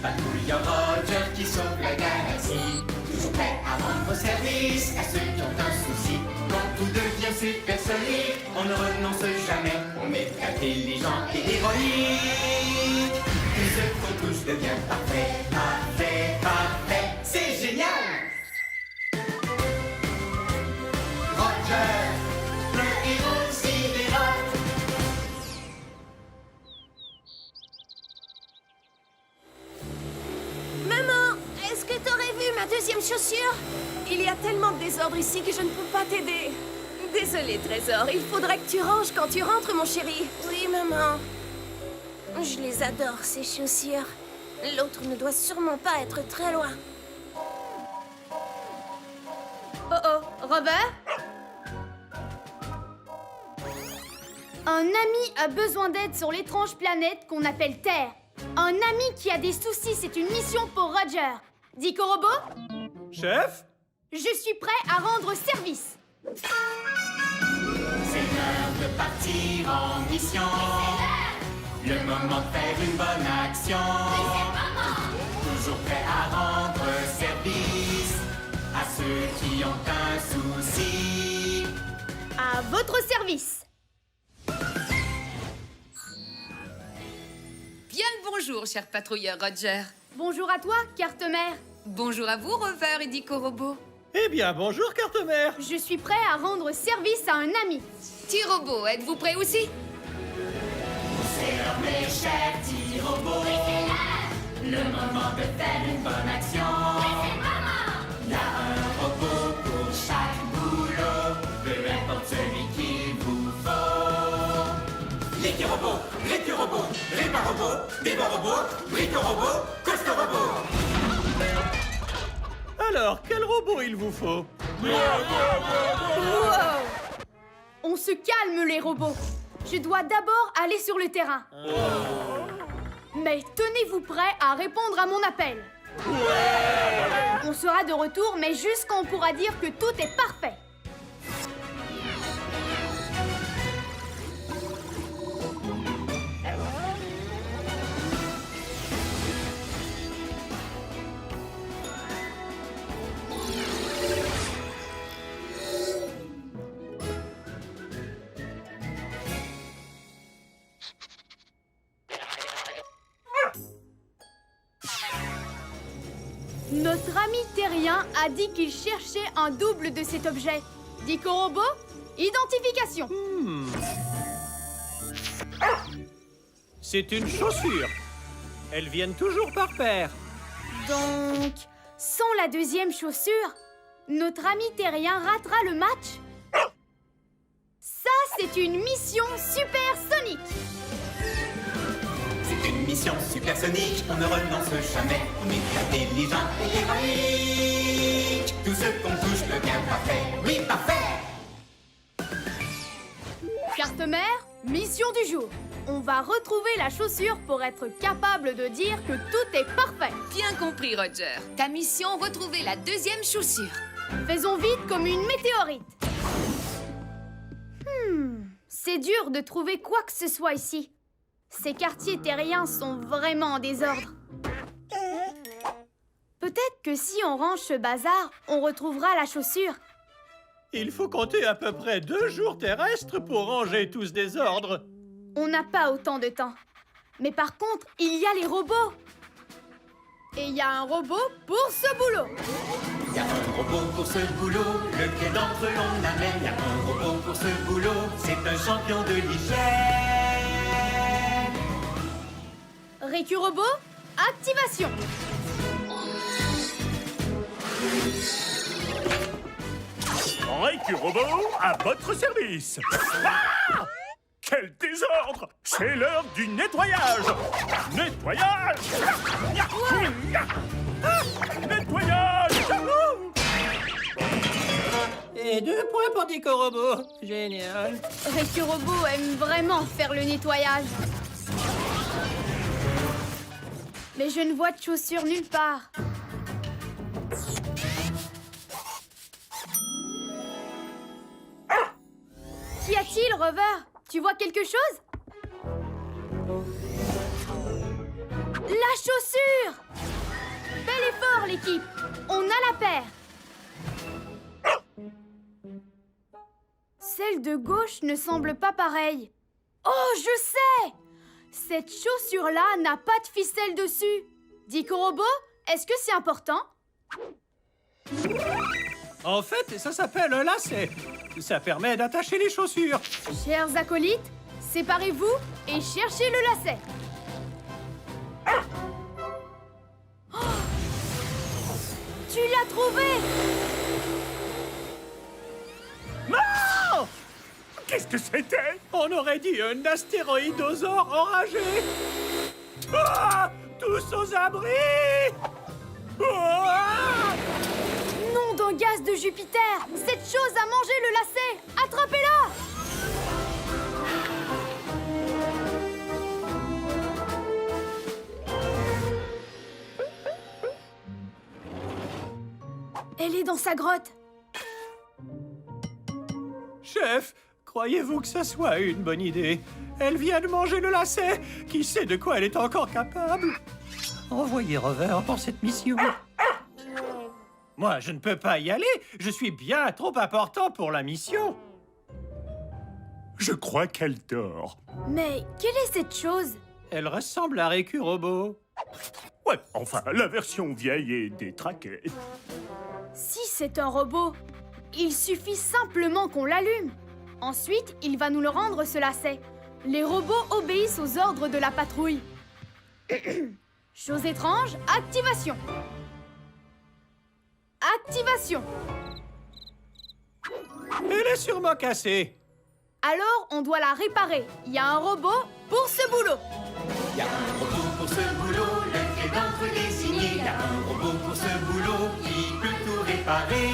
Patrouilleur Roger qui sauve la galaxie. Toujours prêt à rendre service à ceux qui ont un souci. Quand tout devient supersonique, on ne renonce jamais. On est intelligent et héroïque. Tout ce qu'on touche devient parfait, parfait, parfait. C'est génial! Roger, le héros sidérant. Maman, est-ce que t'aurais vu ma deuxième chaussure? Il y a tellement de désordre ici que je ne peux pas t'aider. Désolée, Trésor, il faudra que tu ranges quand tu rentres, mon chéri. Oui, maman. Je les adore, ces chaussures. L'autre ne doit sûrement pas être très loin. Oh, Robert? Un ami a besoin d'aide sur l'étrange planète qu'on appelle Terre. Un ami qui a des soucis, c'est une mission pour Roger. Dico Robot? Chef? Je suis prêt à rendre service. C'est l'heure de partir en mission. Le moment de faire une bonne action. Toujours prêt à rendre service à ceux qui ont un souci. À votre service. Bien le bonjour, cher patrouilleur Roger. Bonjour à toi, carte-mère. Bonjour à vous, Rover et Dico Robot. Eh bien, bonjour, carte-mère. Je suis prêt à rendre service à un ami. T-Robot, êtes-vous prêt aussi? C'est l'heure, mes chers petits robots. Le moment de faire une bonne action. Il y a un robot pour chaque boulot. Peu importe celui qu'il vous faut. L'équi-robot, récu-robot, répar-robot, débat-robot, brico-robot, costo-robot. Alors, quel robot il vous faut? Wow! On se calme, les robots. Je dois d'abord aller sur le terrain. Mais tenez-vous prêts à répondre à mon appel. On sera de retour, mais juste quand on pourra dire que tout est parfait. Notre ami terrien a dit qu'il cherchait un double de cet objet. Dico Robot, identification. C'est une chaussure. Elles viennent toujours par paire. Donc, sans la deuxième chaussure, notre ami terrien ratera le match? Ça, c'est une mission supersonique. C'est une mission supersonique, on ne renonce jamais. On est intelligent et héroïque. Tout ce qu'on touche devient parfait. Oui, parfait! Carte-mère, mission du jour. On va retrouver la chaussure pour être capable de dire que tout est parfait. Bien compris, Roger. Ta mission, retrouver la deuxième chaussure. Faisons vite comme une météorite. C'est dur de trouver quoi que ce soit ici. Ces quartiers terriens sont vraiment en désordre. Peut-être que si on range ce bazar, on retrouvera la chaussure. Il faut compter à peu près 2 jours terrestres pour ranger tout ce désordre. On n'a pas autant de temps. Mais par contre, il y a les robots. Et il y a un robot pour ce boulot. Il y a un robot pour ce boulot, lequel d'entre eux l'on amène. Il y a un robot pour ce boulot, c'est un champion de l'hygiène. Récu-robot, activation. Récu-robot, à votre service. Ah! Quel désordre! C'est l'heure du nettoyage! Nettoyage! Nettoyage! Et 2 points pour Dico Robot. Génial. Récu-robot aime vraiment faire le nettoyage. Mais je ne vois de chaussures nulle part. Qu'y a-t-il, Rover? Tu vois quelque chose? La chaussure! Bel effort, l'équipe! On a la paire! Celle de gauche ne semble pas pareille. Oh, je sais! Cette chaussure-là n'a pas de ficelle dessus. Dick au robot, est-ce que c'est important? En fait, ça s'appelle un lacet. Ça permet d'attacher les chaussures. Chers acolytes, séparez-vous et cherchez le lacet. Oh! Tu l'as trouvé! Non! Qu'est-ce que c'était? On aurait dit un astéroïdosaure enragé. Ah! Tous aux abris! Ah! Nom d'un gaz de Jupiter! Cette chose a mangé le lacet! Attrapez-la! Elle est dans sa grotte. Chef, croyez-vous que ça soit une bonne idée? Elle vient de manger le lacet. Qui sait de quoi elle est encore capable? Envoyez Rover pour cette mission. Moi, je ne peux pas y aller. Je suis bien trop important pour la mission. Je crois qu'elle dort. Mais quelle est cette chose? Elle ressemble à Récu Robot. Ouais, enfin, la version vieille et détraquée. Si c'est un robot, il suffit simplement qu'on l'allume. Ensuite, il va nous le rendre, ce lacet. Les robots obéissent aux ordres de la patrouille. Chose étrange, activation. Activation. Elle est sûrement cassée. Alors, on doit la réparer. Il y a un robot pour ce boulot. Y a un robot pour ce boulot, le crédence désigné. Y a un robot pour ce boulot, qui peut tout réparer.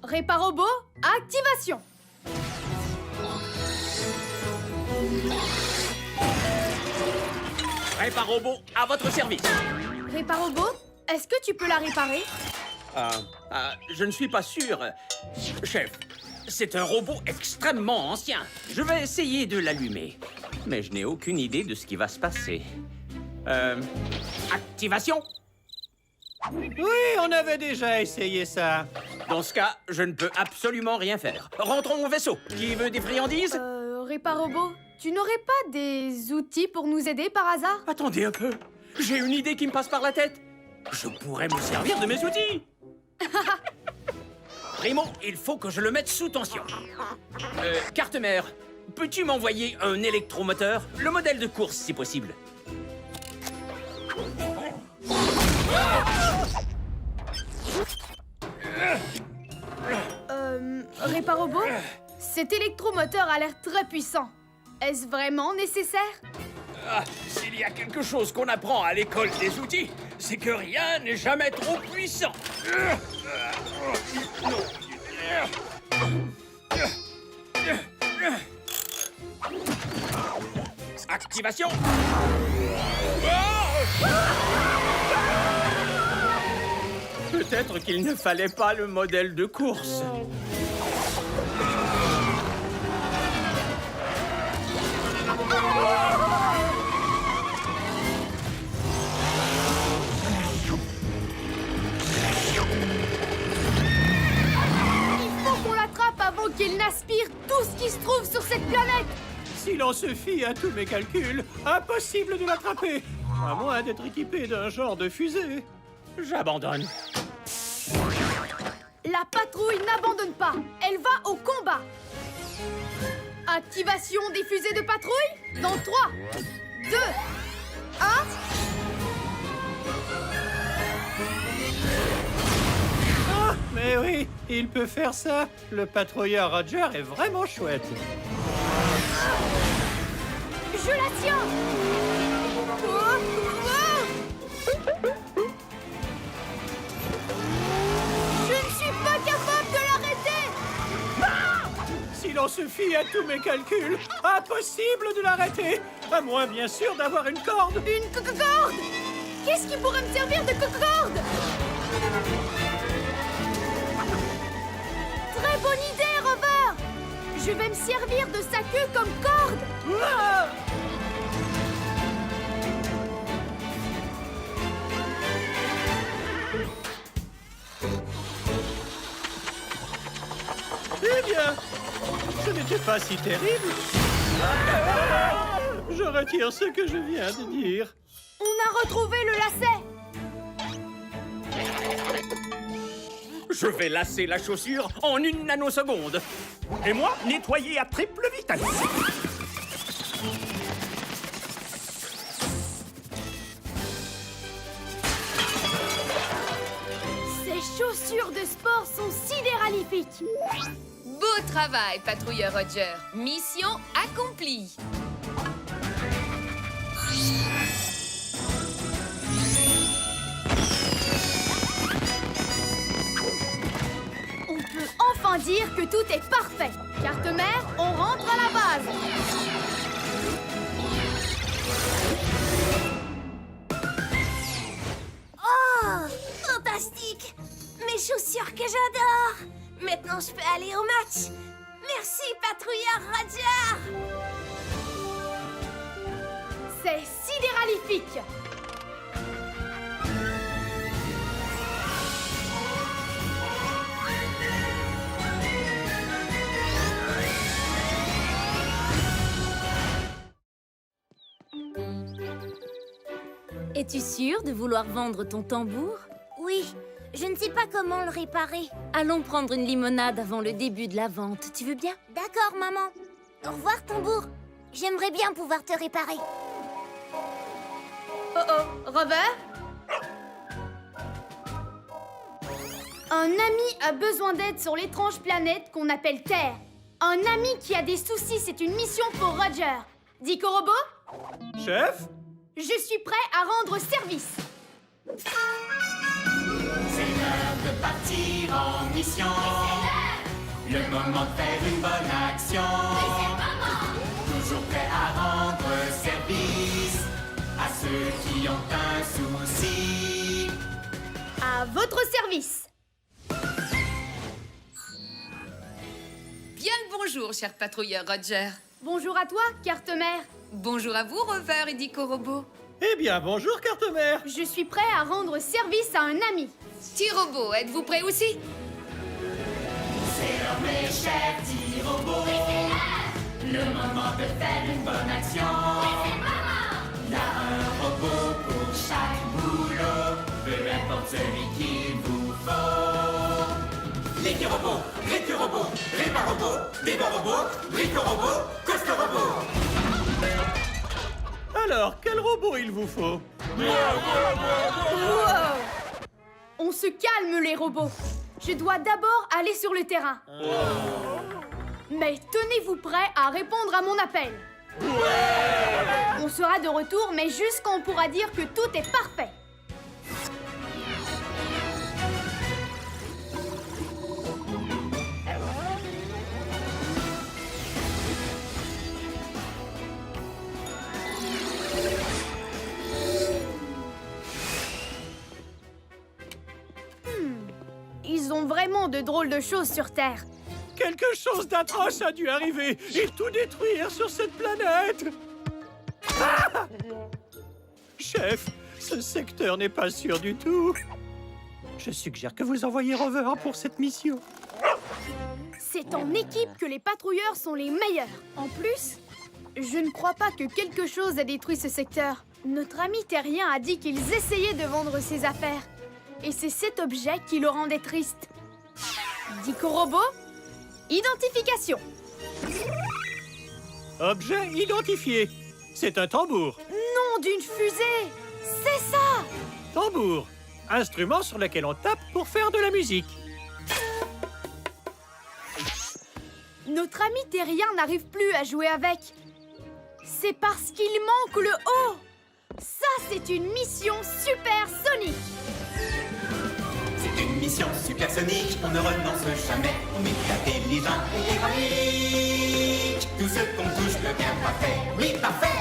Réparobot, activation. Réparobot, à votre service. Réparobot, est-ce que tu peux la réparer? Je ne suis pas sûr. Chef, c'est un robot extrêmement ancien. Je vais essayer de l'allumer. Mais je n'ai aucune idée de ce qui va se passer. Activation. Oui, on avait déjà essayé ça. Dans ce cas, je ne peux absolument rien faire. Rentrons au vaisseau. Qui veut des friandises? Réparobot, tu n'aurais pas des outils pour nous aider par hasard? Attendez un peu. J'ai une idée qui me passe par la tête. Je pourrais me servir de mes outils. Primo, il faut que je le mette sous tension. Carte-mère, peux-tu m'envoyer un électromoteur? Le modèle de course, si possible. Réparobot, cet électromoteur a l'air très puissant. Est-ce vraiment nécessaire? S'il y a quelque chose qu'on apprend à l'école des outils, c'est que rien n'est jamais trop puissant. Activation. Peut-être qu'il ne fallait pas le modèle de course. Il faut qu'on l'attrape avant qu'il n'aspire tout ce qui se trouve sur cette planète. Si l'on se fie à tous mes calculs, impossible de l'attraper. À moins d'être équipé d'un genre de fusée. J'abandonne. La patrouille n'abandonne pas. Elle va au combat. Activation des fusées de patrouille dans 3, 2, 1... Ah, mais oui, il peut faire ça. Le patrouilleur Roger est vraiment chouette. Je la tiens. Oh, oh. Je ne suis pas capable de l'arrêter. Si l'on se fie à tous mes calculs, impossible de l'arrêter. À moins, bien sûr, d'avoir une corde. Une corde. Qu'est-ce qui pourrait me servir de corde? Très bonne idée, Rover. Je vais me servir de sa queue comme corde. Ah! bien. Ce n'était pas si terrible. Je retire ce que je viens de dire. On a retrouvé le lacet. Je vais lasser la chaussure en 1 nanoseconde. Et moi, nettoyer à triple vitesse. Ces chaussures de sport sont sidéralifiques. Beau travail, patrouilleur Roger. Mission accomplie. On peut enfin dire que tout est parfait. Carte-mère, on rentre à la base. Oh, fantastique! Mes chaussures que j'adore! Maintenant, je peux aller au match! Merci, patrouilleur Roger! C'est sidéralifique. Es-tu sûre de vouloir vendre ton tambour? Oui, je ne sais pas comment le réparer. Allons prendre une limonade avant le début de la vente. Tu veux bien? D'accord, maman. Au revoir, tambour. J'aimerais bien pouvoir te réparer. Oh, Rover? Un ami a besoin d'aide sur l'étrange planète qu'on appelle Terre. Un ami qui a des soucis, c'est une mission pour Roger. Dico Robot, Chef? je suis prêt à rendre service. C'est l'heure de partir en mission. Le moment de faire une bonne action. Toujours prêt à rendre service à ceux qui ont un souci. À votre service. Bien le bonjour, cher patrouilleur Roger. Bonjour à toi, carte-mère. Bonjour à vous, Rover et Dico Robot. Eh bien, bonjour, carte-mère. Je suis prêt à rendre service à un ami. Petit robot, êtes-vous prêt aussi? C'est l'heure, mes chers petits robots. Le moment de faire une bonne action. Il y a un robot pour chaque boulot, peu importe celui qu'il vous faut. L'équipe robot, récu robot, répa robot, débat robot, brico robot, coste robot. Alors, quel robot il vous faut? Wow. On se calme, les robots. Je dois d'abord aller sur le terrain. Mais tenez-vous prêts à répondre à mon appel. On sera de retour, mais juste quand on pourra dire que tout est parfait. Ils ont vraiment de drôles de choses sur Terre. Quelque chose d'atroce a dû arriver et tout détruire sur cette planète. Ah! Chef, ce secteur n'est pas sûr du tout. Je suggère que vous envoyiez Rover pour cette mission. C'est en équipe que les patrouilleurs sont les meilleurs. En plus, je ne crois pas que quelque chose a détruit ce secteur. Notre ami terrien a dit qu'ils essayaient de vendre ses affaires. Et c'est cet objet qui le rendait triste. Dico Robot, identification. Objet identifié. C'est un tambour. Nom d'une fusée. C'est ça. Tambour. Instrument sur lequel on tape pour faire de la musique. Notre ami terrien n'arrive plus à jouer avec. C'est parce qu'il manque le haut. Ça, c'est une mission supersonique. C'est une mission supersonique, on ne renonce jamais. On est intelligent et héroïque. Tout ce qu'on touche devient parfait. Oui, parfait.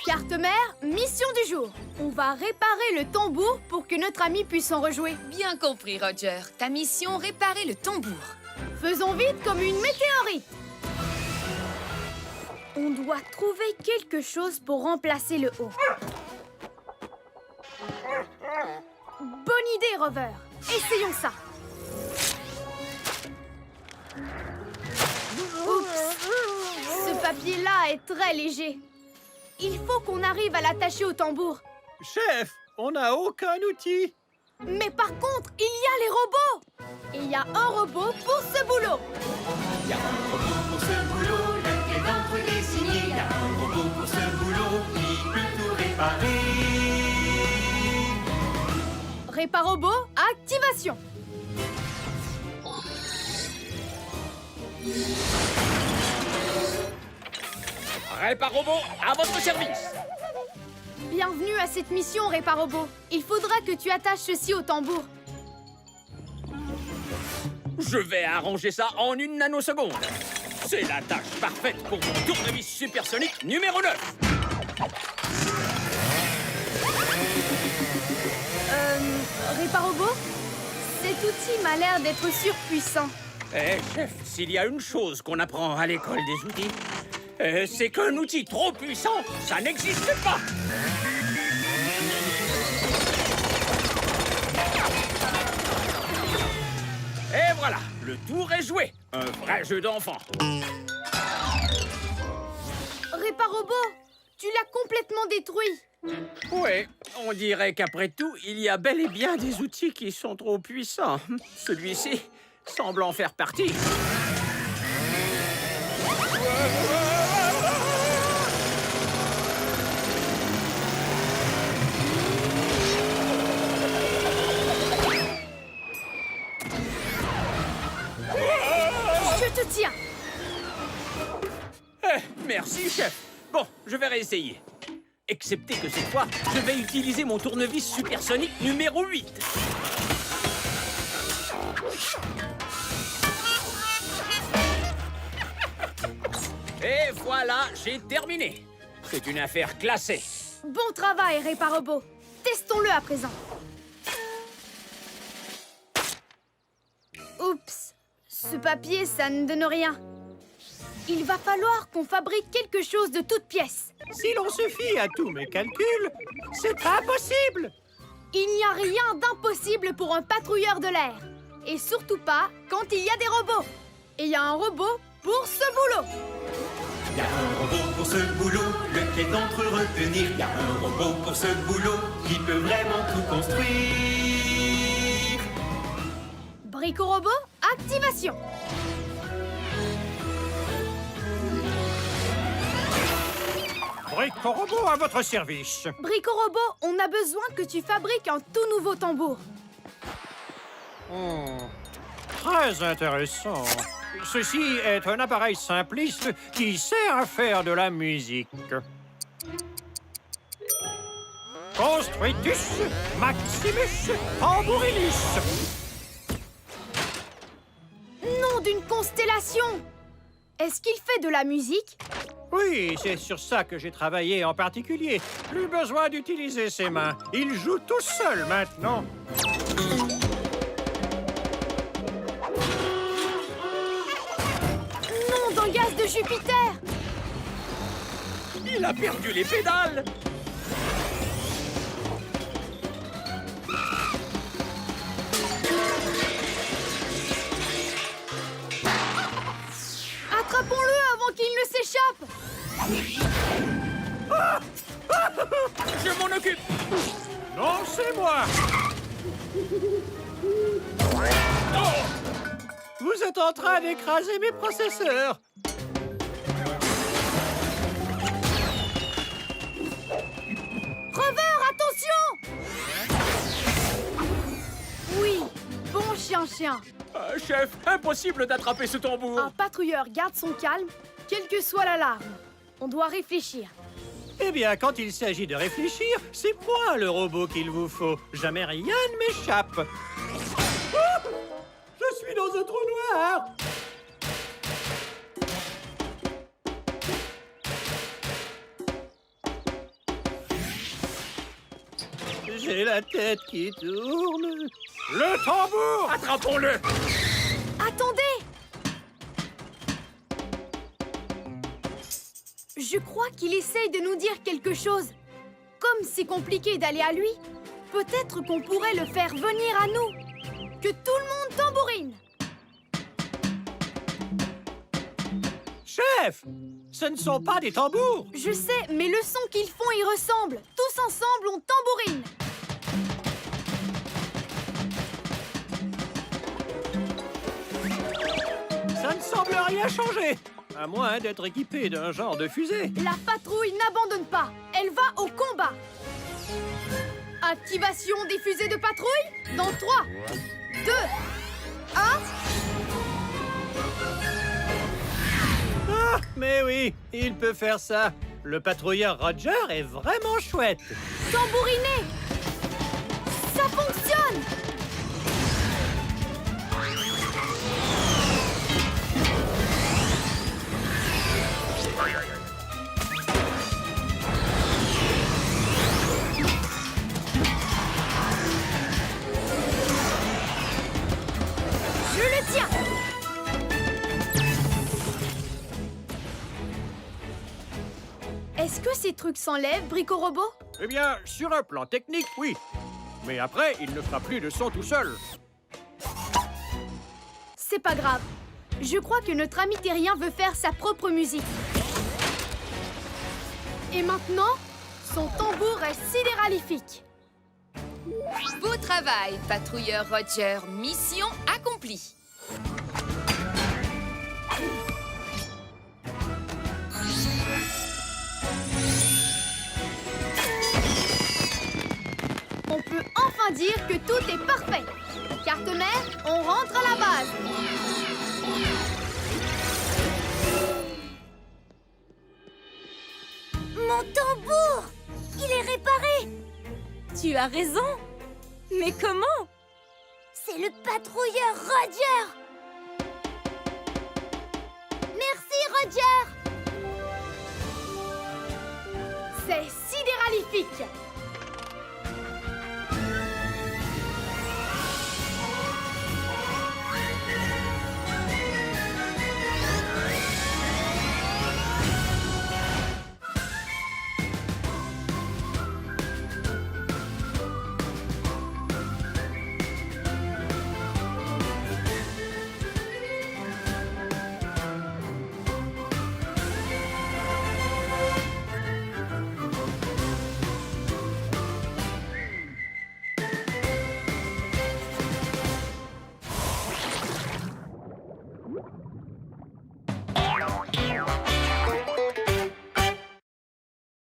Carte-mère, mission du jour. On va réparer le tambour pour que notre ami puisse en rejouer. Bien compris, Roger. Ta mission, réparer le tambour. Faisons vite comme une météorite. On doit trouver quelque chose pour remplacer le haut. Bonne idée, Rover. Essayons ça. papier-là est très léger. Il faut qu'on arrive à l'attacher au tambour. Chef, on n'a aucun outil. Mais par contre, il y a les robots. Et il y a un robot pour ce boulot. Il y a un robot pour ce boulot, lequel d'entre eux est signé. Il y a un robot pour ce boulot qui peut tout réparer. Réparobot, activation. Réparobot, à votre service. Bienvenue à cette mission, Réparobot. Il faudra que tu attaches ceci au tambour. Je vais arranger ça en une nanoseconde. C'est la tâche parfaite pour mon tournevis supersonique numéro 9. Réparobot, cet outil m'a l'air d'être surpuissant. Eh, chef, s'il y a une chose qu'on apprend à l'école des outils, c'est qu'un outil trop puissant, ça n'existe pas. Et voilà, le tour est joué. Un vrai jeu d'enfant. Réparobot, tu l'as complètement détruit. Ouais, on dirait qu'après tout, il y a bel et bien des outils qui sont trop puissants. Celui-ci semble en faire partie. Je te tiens. Merci, chef. Bon, je vais réessayer. Excepté que cette fois, je vais utiliser mon tournevis supersonique numéro 8. Et voilà, j'ai terminé. C'est une affaire classée. Bon travail, Réparobot. Testons-le à présent. Oups, ce papier, ça ne donne rien. Il va falloir qu'on fabrique quelque chose de toute pièce. Si l'on se fie à tous mes calculs, c'est impossible. Il n'y a rien d'impossible pour un patrouilleur de l'air. Et surtout pas quand il y a des robots. Et il y a un robot pour ce boulot. Il y a un robot pour ce boulot, lequel d'entre eux retenir. Il y a un robot pour ce boulot qui peut vraiment tout construire. Bricorobot, activation. Bricorobot à votre service. Bricorobot, on a besoin que tu fabriques un tout nouveau tambour. Très intéressant. Ceci est un appareil simpliste qui sert à faire de la musique. Construitus Maximus Tambourinus. Nom d'une constellation. Est-ce qu'il fait de la musique? Oui, c'est sur ça que j'ai travaillé en particulier. Plus besoin d'utiliser ses mains. Il joue tout seul maintenant. Nom d'un gaz de Jupiter. Il a perdu les pédales. Attrapons-le avant qu'il ne s'échappe. Je m'en occupe. Non, c'est moi. Vous êtes en train d'écraser mes processeurs. Rover, attention. Oui, bon chien. Chef, impossible d'attraper ce tambour. Un patrouilleur garde son calme, quelle que soit l'alarme. On doit réfléchir. Eh bien, quand il s'agit de réfléchir, c'est moi le robot qu'il vous faut. Jamais rien ne m'échappe. Ah, je suis dans un trou noir. J'ai la tête qui tourne. Le tambour! Attrapons-le. Attendez! Je crois qu'il essaye de nous dire quelque chose. Comme c'est compliqué d'aller à lui, peut-être qu'on pourrait le faire venir à nous. Que tout le monde tambourine. Chef! Ce ne sont pas des tambours. Je sais, mais le son qu'ils font y ressemble. Tous ensemble, on tambourine. Ça ne semble rien changer. À moins d'être équipé d'un genre de fusée. La patrouille n'abandonne pas. Elle va au combat. Activation des fusées de patrouille dans 3, 2, 1... Ah, mais oui, il peut faire ça. Le patrouilleur Roger est vraiment chouette. Tambourinez! Ça fonctionne! Je le tiens! Est-ce que ces trucs s'enlèvent, Brico-Robot? Eh bien, sur un plan technique, oui. Mais après, il ne fera plus de son tout seul. C'est pas grave. Je crois que notre ami terrien veut faire sa propre musique. Et maintenant, son tambour est sidéralifique. Beau travail, patrouilleur Roger. Mission accomplie. On peut enfin dire que tout est parfait. Carte mère, on rentre à la base. Mon tambour! Il est réparé! Tu as raison. Mais comment? C'est le patrouilleur Roger! Merci, Roger! C'est sidéralifique.